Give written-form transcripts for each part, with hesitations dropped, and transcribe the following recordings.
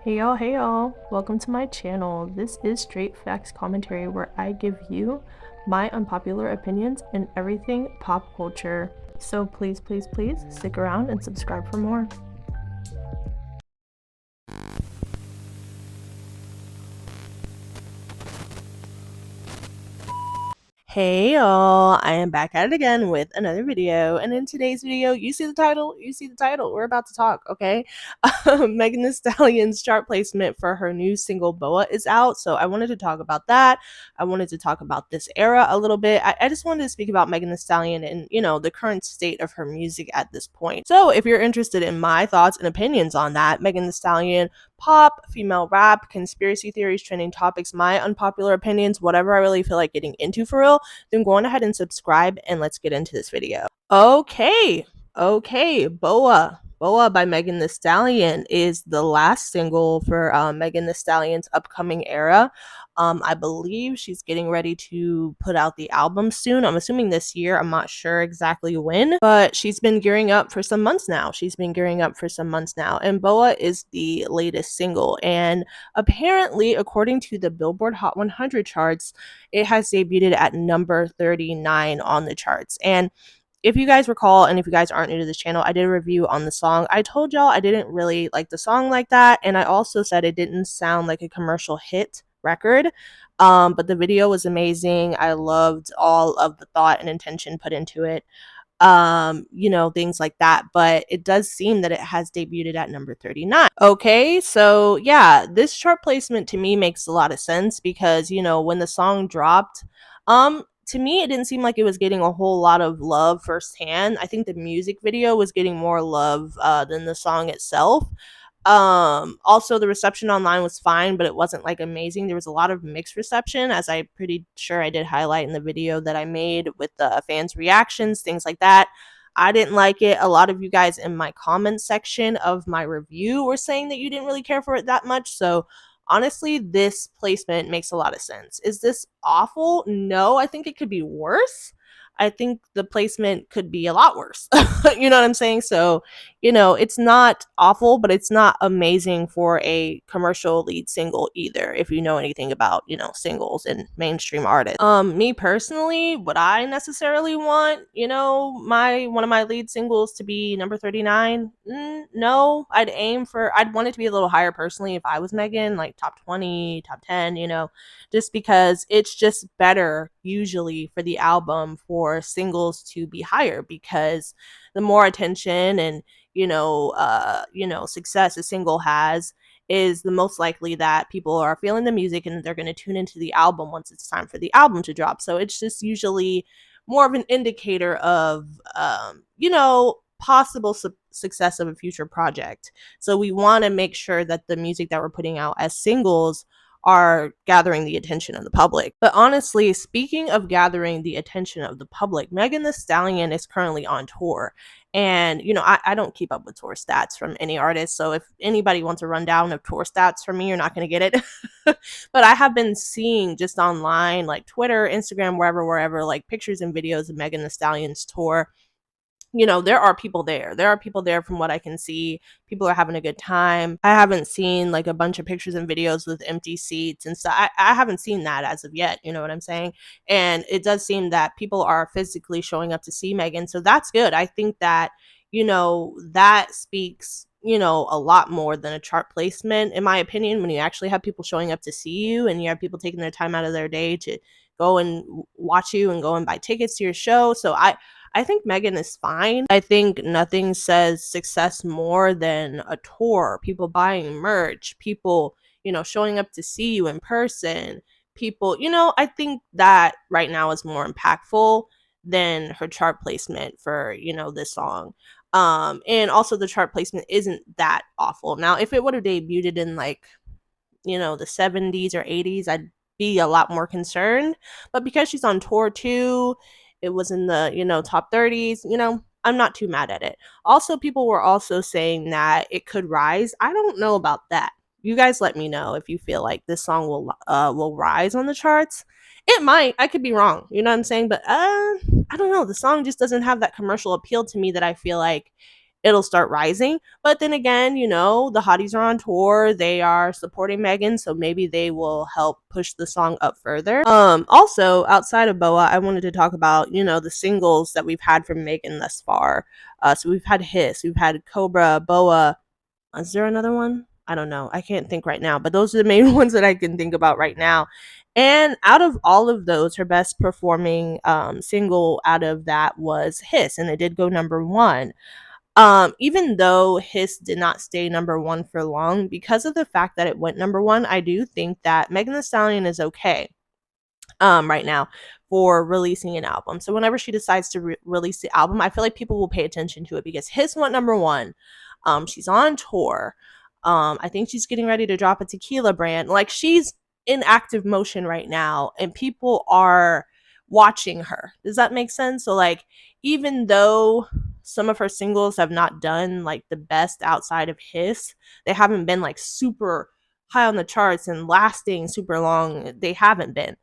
Hey y'all, welcome to my channel. This is Straight Facts Commentary where I give you my unpopular opinions in everything pop culture. So please stick around and subscribe for more. Hey y'all, I am back at it again with another video, and in today's video, you see the title, we're about to talk, okay? Megan Thee Stallion's chart placement for her new single BoA is out, so I wanted to talk about that. I wanted to talk about this era a little bit. I just wanted to speak about Megan Thee Stallion and, the current state of her music at this point. So if you're interested in my thoughts and opinions on that, Megan Thee Stallion, pop, female rap, conspiracy theories, trending topics, my unpopular opinions, whatever I really feel like getting into for real, then go on ahead and subscribe and let's get into this video. Okay, BoA. BoA by Megan Thee Stallion is the last single for Megan Thee Stallion's upcoming era. I believe she's getting ready to put out the album soon. I'm assuming this year. I'm not sure exactly when, but she's been gearing up for some months now. And BoA is the latest single. And apparently, according to the Billboard Hot 100 charts, it has debuted at number 39 on the charts. And if you guys recall, and if you guys aren't new to this channel, I did a review on the song. I told y'all I didn't really like the song like that, and I also said it didn't sound like a commercial hit record. But the video was amazing. I loved all of the thought and intention put into it. Things like that. But it does seem that it has debuted at number 39. Okay, so yeah, this chart placement to me makes a lot of sense because, when the song dropped, to me, it didn't seem like it was getting a whole lot of love firsthand. I think the music video was getting more love than the song itself. Also the reception online was fine, but it wasn't like amazing. There was a lot of mixed reception, as I pretty sure I did highlight in the video that I made with the fans' reactions, things like that. I didn't like it. A lot of you guys in my comment section of my review were saying that you didn't really care for it that much. So honestly, this placement makes a lot of sense. Is this awful? No, I think it could be worse. I think the placement could be a lot worse. You know what I'm saying? So, it's not awful, but it's not amazing for a commercial lead single either, if you know anything about, singles and mainstream artists. Me personally, would I necessarily want, one of my lead singles to be number 39? No, I'd want it to be a little higher personally if I was Megan, like top 20, top 10, just because it's just better usually for the album for singles to be higher, because the more attention and success a single has is the most likely that people are feeling the music and they're going to tune into the album once it's time for the album to drop. So it's just usually more of an indicator of possible success of a future project. So we want to make sure that the music that we're putting out as singles are gathering the attention of the public. But honestly, speaking of gathering the attention of the public, Megan Thee Stallion is currently on tour. And, I don't keep up with tour stats from any artist. So if anybody wants a rundown of tour stats from me, you're not going to get it. But I have been seeing just online, like Twitter, Instagram, wherever, like pictures and videos of Megan Thee Stallion's tour. There are people there. There are people there from what I can see. People are having a good time. I haven't seen like a bunch of pictures and videos with empty seats and stuff. I haven't seen that as of yet. You know what I'm saying? And it does seem that people are physically showing up to see Megan. So that's good. I think that, that speaks, a lot more than a chart placement, in my opinion, when you actually have people showing up to see you and you have people taking their time out of their day to go and watch you and go and buy tickets to your show. So I think Megan is fine. I think nothing says success more than a tour, people buying merch, people, showing up to see you in person, people, I think that right now is more impactful than her chart placement for, this song. And also the chart placement isn't that awful. Now, if it would have debuted in like, the 70s or 80s, I'd be a lot more concerned. But because she's on tour too, it was in the, top 30s, I'm not too mad at it. Also, people were also saying that it could rise. I don't know about that. You guys let me know if you feel like this song will rise on the charts. It might. I could be wrong. You know what I'm saying? But I don't know. The song just doesn't have that commercial appeal to me that I feel like it'll start rising. But then again, you know, the hotties are on tour, they are supporting Megan, so maybe they will help push the song up further. Also, outside of Boa, I wanted to talk about, you know, the singles that we've had from Megan thus far. So we've had Hiss, we've had Cobra, Boa. Is there another one? I don't know. I can't think right now, but those are the main ones that I can think about right now. And out of all of those, her best performing single out of that was Hiss, and it did go number one. Even though Hiss did not stay number one for long, because of the fact that it went number one, I do think that Megan Thee Stallion is okay right now for releasing an album. So whenever she decides to release the album, I feel like people will pay attention to it because Hiss went number one. She's on tour. I think she's getting ready to drop a tequila brand. Like, she's in active motion right now, and people are watching her. Does that make sense? So like, even though some of her singles have not done like the best outside of Hiss, they haven't been like super high on the charts and lasting super long. They haven't been.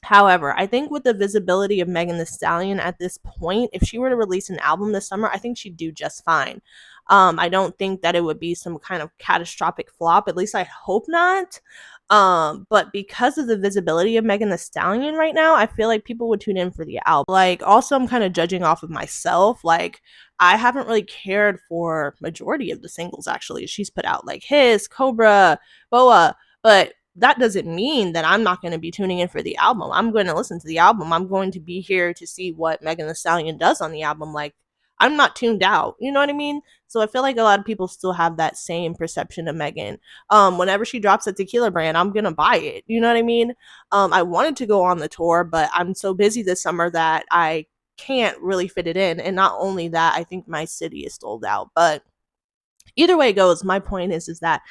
However, I think with the visibility of Megan Thee Stallion at this point, if she were to release an album this summer, I think she'd do just fine. I don't think that it would be some kind of catastrophic flop. At least I hope not. But because of the visibility of Megan Thee Stallion right now, I feel like people would tune in for the album. Like, also, I'm kind of judging off of myself. Like, I haven't really cared for majority of the singles actually she's put out, like Hiss, Cobra, Boa, but that doesn't mean that I'm not going to be tuning in for the album. I'm going to listen to the album. I'm going to be here to see what Megan Thee Stallion does on the album. Like, I'm not tuned out. You know what I mean? So I feel like a lot of people still have that same perception of Megan. Whenever she drops a tequila brand, I'm gonna buy it. You know what I mean? I wanted to go on the tour, but I'm so busy this summer that I can't really fit it in. And not only that, I think my city is sold out. But either way it goes, my point is that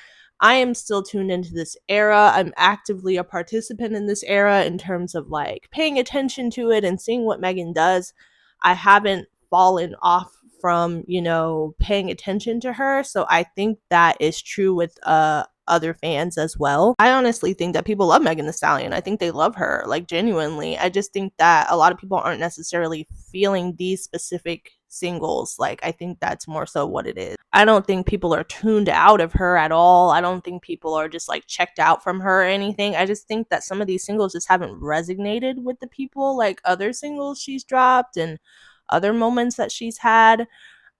I am still tuned into this era. I'm actively a participant in this era in terms of like paying attention to it and seeing what Megan does. I haven't fallen off from, you know, paying attention to her. So I think that is true with other fans as well. I honestly think that people love Megan Thee Stallion. I think they love her, like, genuinely. I just think that a lot of people aren't necessarily feeling these specific singles. Like, I think that's more so what it is. I don't think people are tuned out of her at all. I don't think people are just like checked out from her or anything. I just think that some of these singles just haven't resonated with the people like other singles she's dropped and other moments that she's had.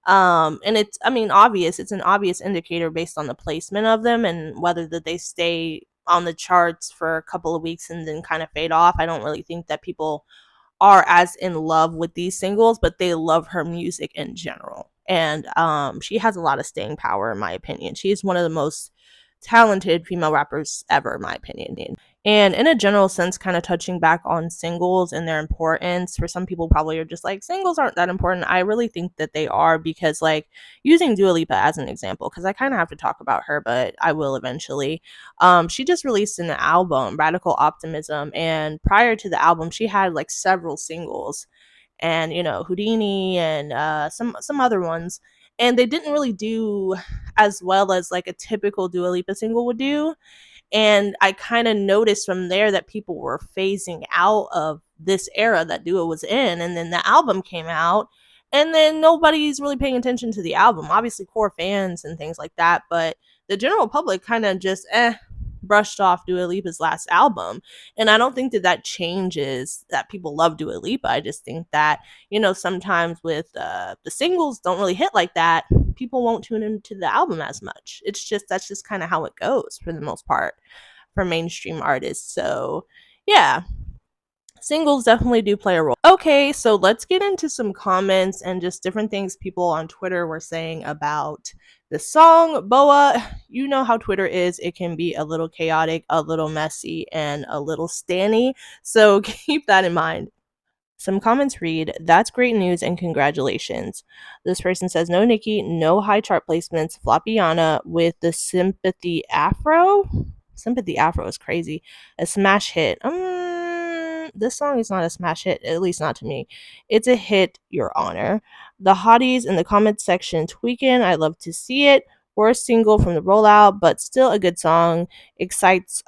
And it's, I mean, obvious. It's an obvious indicator based on the placement of them and whether that they stay on the charts for a couple of weeks and then kind of fade off. I don't really think that people are as in love with these singles, but they love her music in general. And she has a lot of staying power, in my opinion. She is one of the most talented female rappers ever, in my opinion. And in a general sense, kind of touching back on singles and their importance, for some people probably are just like, singles aren't that important. I really think that they are, because like, using Dua Lipa as an example, because I kind of have to talk about her, but I will eventually. She just released an album, Radical Optimism, and prior to the album, she had like several singles, and you know, Houdini and some other ones, and they didn't really do as well as like a typical Dua Lipa single would do. And I kind of noticed from there that people were phasing out of this era that Dua was in. And then the album came out, and then nobody's really paying attention to the album. Obviously, core fans and things like that. But the general public kind of just brushed off Dua Lipa's last album. And I don't think that that changes that people love Dua Lipa. I just think that, you know, sometimes with the singles don't really hit like that, people won't tune into the album as much. It's just, that's just kind of how it goes for the most part for mainstream artists. So yeah, singles definitely do play a role. Okay, so let's get into some comments and just different things people on Twitter were saying about the song. Boa, you know how Twitter is. It can be a little chaotic, a little messy, and a little stanny. So keep that in mind. Some comments read, "That's great news and congratulations." This person says, "No Nicki, no high chart placements, Floppiana with the Sympathy Afro." Sympathy Afro is crazy. A smash hit. This song is not a smash hit, at least not to me. It's a hit, Your Honor. The hotties in the comment section tweaking. I love to see it. Worst single from the rollout, but still a good song. Excites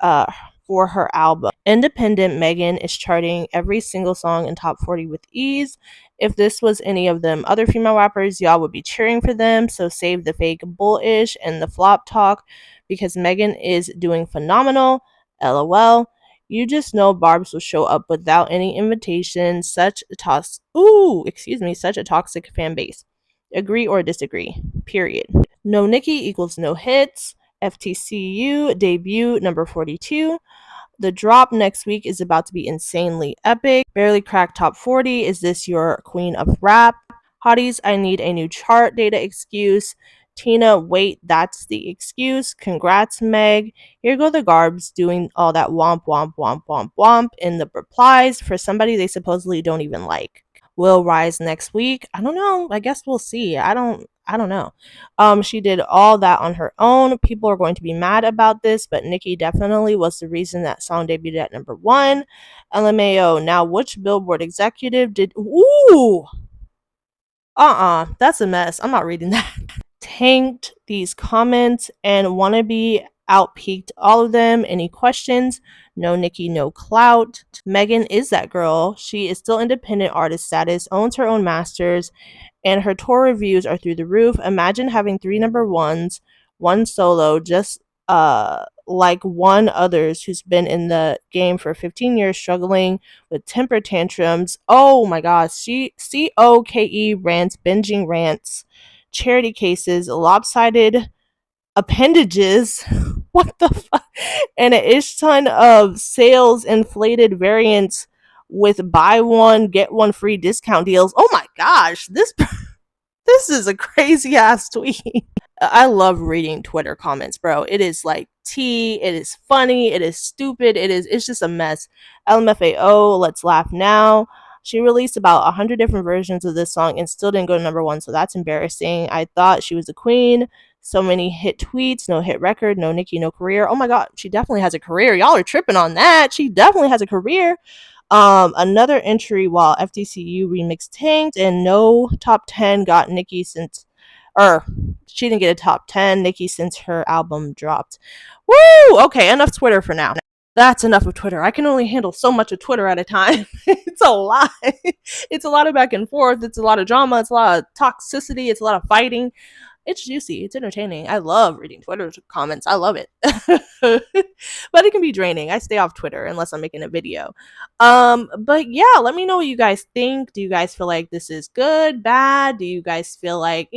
for her album. Independent Megan is charting every single song in top 40 with ease. If this was any of them other female rappers, y'all would be cheering for them. So save the fake bullish and the flop talk because Megan is doing phenomenal. LOL. You just know Barb's will show up without any invitation. Such a toxic fan base. Agree or disagree? Period. No Nicki equals no hits. FTCU debut number 42. The drop next week is about to be insanely epic. Barely cracked top 40. Is this your queen of rap? Hotties, I need a new chart data excuse. Tina, wait, that's the excuse. Congrats, Meg. Here go the Garbs doing all that womp womp womp womp womp in the replies for somebody they supposedly don't even like. Will rise next week. I don't know. I guess we'll see. I don't know. She did all that on her own. People are going to be mad about this, but Nicki definitely was the reason that song debuted at number one. LMAO. Now, which Billboard executive did? Ooh, that's a mess. I'm not reading that. Tanked these comments and wannabe outpeaked all of them. Any questions? No Nicki, no clout. Megan is that girl. She is still independent artist status, owns her own masters, and her tour reviews are through the roof. Imagine having three number ones, one solo, just like one others who's been in the game for 15 years struggling with temper tantrums. Oh my gosh, she COKE rants, binging rants, charity cases, lopsided appendages. What the fuck? And an ish ton of sales inflated variants with buy one get one free discount deals. Oh my gosh, this is a crazy ass tweet. I love reading Twitter comments, bro. It is like tea. It is funny. It is stupid. It's just a mess. LMFAO, let's laugh now. She released about 100 different versions of this song and still didn't go to number one, so that's embarrassing. I thought she was a queen. So many hit tweets, no hit record, no Nicki, no career. Oh my god, she definitely has a career. Y'all are tripping on that. She definitely has a career. Another entry while FTCU remix tanked and no top 10 got Nicki since, or she didn't get a top 10 Nicki since her album dropped. Woo! Okay, enough Twitter for now. That's enough of Twitter. I can only handle so much of Twitter at a time. It's a lot. It's a lot of back and forth. It's a lot of drama. It's a lot of toxicity. It's a lot of fighting. It's juicy. It's entertaining. I love reading Twitter comments. I love it. But it can be draining. I stay off Twitter unless I'm making a video. But yeah, let me know what you guys think. Do you guys feel like this is good, bad? Do you guys feel like,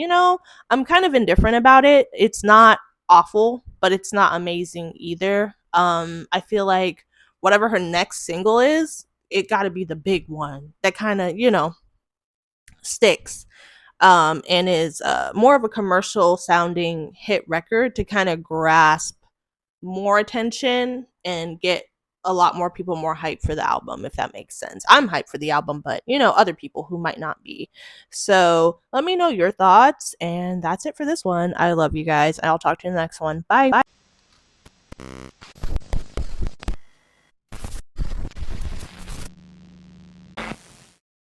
I'm kind of indifferent about it. It's not awful, but it's not amazing either. I feel like whatever her next single is, it got to be the big one that kind of, sticks, and is more of a commercial sounding hit record to kind of grasp more attention and get a lot more people more hyped for the album, if that makes sense. I'm hyped for the album, but other people who might not be. So let me know your thoughts, and that's it for this one. I love you guys. I'll talk to you in the next one. Bye.